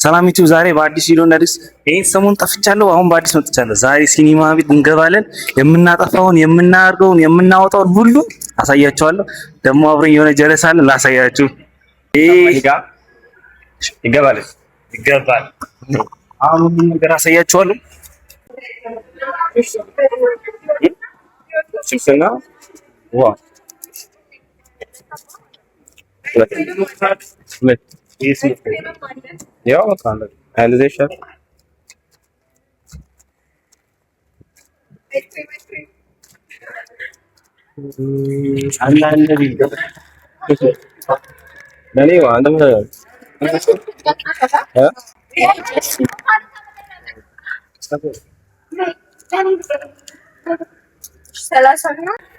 ሰላሚቱ ዛሬ በአዲስ ቪዲዮ እንደርስ። ይሄን ሰሞን ጠፍቻለሁ፣ አሁን በአዲስ መጥቻለሁ። ዛሬ ሲኒማ ቤት እንገባለን። የምናጠፋውን የምናደርገውን የምናወጣውን ሁሉ አሳያችኋለሁ። ደግሞ አብረን የሆነ ጀለስ አለ ላሳያችሁ። ይገባል። አሁን ሁሉም ነገር አሳያችኋለሁ። ሽፍና ዋው Ja, wat kan dat? Hele deze. Anne video. Nani वांदम है? हाँ?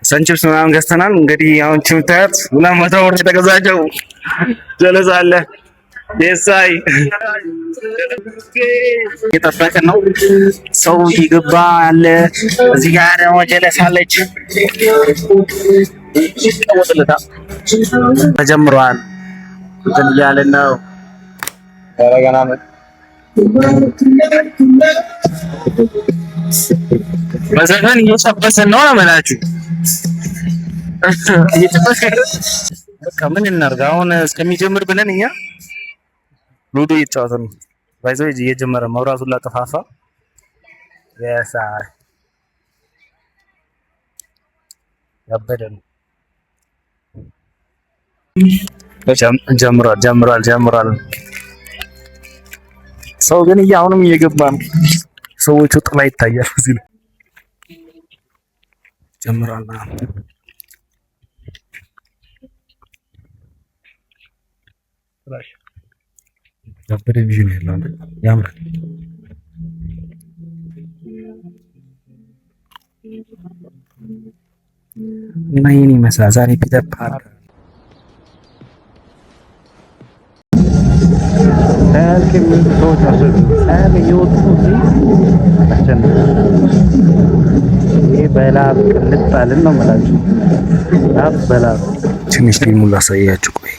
ሰንችፕስ ምናምን ገዝተናል። እንግዲህ አሁን ችምታት ምናምን መተወር ተገዛቸው ጀለስ አለ የሳይ እየጠበቅን ነው። ሰው ይገባ አለ። እዚህ ጋር ደግሞ ጀለስ አለች። ተጀምሯል። እንትን እያልን ነው። ገና ነው። በዘፈን እየጨበሰን ነው አመላችሁ። በቃ ምን እናድርግ አሁን እስከሚጀምር ብለን እኛ ሉዶ እየተጫወትን ነው። ባይዘው እየጀመረ መብራቱን ላጠፋፋ ያሳይ ያበደ ነው። ጀምሯል። ሰው ግን አሁንም እየገባ ነው። ሰዎቹ ጥላ ይታያል እዚህ ነው። ጀምሯል። ያበደ ቪዥን ያለው ያምራል። እና ይሄን ይመስላል ዛሬ ፒተር ፓርክ በላብ ቅልጥ አልን ነው የምላችሁ። በላብ ትንሽ ፊልሙን ላሳያችሁ። ቆይ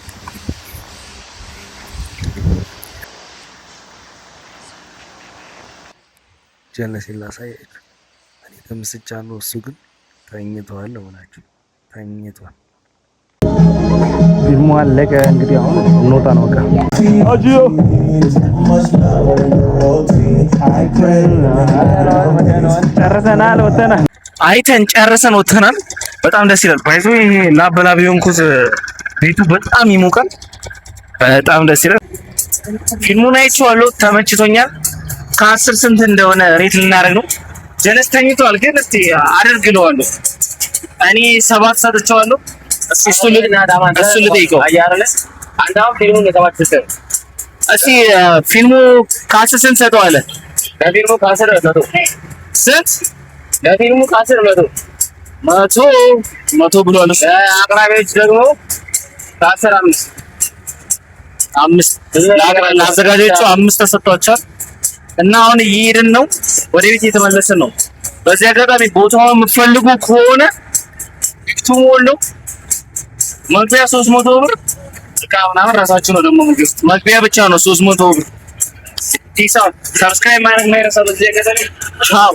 ጀለሴን ላሳያችሁ። እኔ ተመስጫለሁ፣ እሱ ግን ተኝቷል ነው የምላችሁ። ተኝቷል። ፊልሙ አለቀ። እንግዲህ አሁን እንወጣ ነው። በቃ አጂዮ ጨርሰናል፣ ወተናል። አይተን ጨርሰን ወተናል። በጣም ደስ ይላል። ባይዞ ይሄ ላበላብ የሆንኩት ቤቱ በጣም ይሞቃል። በጣም ደስ ይላል። ፊልሙን አይቼዋለሁ፣ ተመችቶኛል። ከ10 ስንት እንደሆነ ሬት ልናደርግ ነው። ጀለስ ተኝቷል፣ ግን እስቲ አደርግለዋለሁ። እኔ 7 ሰጥቼዋለሁ። እሱ ልጠይቀው አንዳው ፊልሙን ለተባተሰ እስቲ ፊልሙ ከ10 ስንት ሰጠዋለህ? ለፊልሙ ከ10 መቶ ስንት? ለፊልሙ ከ10 መቶ ብሏል። አቅራቢዎች ደግሞ ከ10 5 ለአዘጋጆቹ 5 ተሰጥቷቸዋል። እና አሁን እየሄድን ነው፣ ወደ ቤት እየተመለስን ነው። በዚህ አጋጣሚ ቦታውን የምትፈልጉ ከሆነ ቱሞሎ መግቢያ 300 ብር፣ እቃ ምናምን ራሳችሁ ነው ደግሞ ምግብ መግቢያ ብቻ ነው 300 ብር። ሰብስክራይብ ማድረግ ማይረሳ። በዚህ አጋጣሚ ቻው።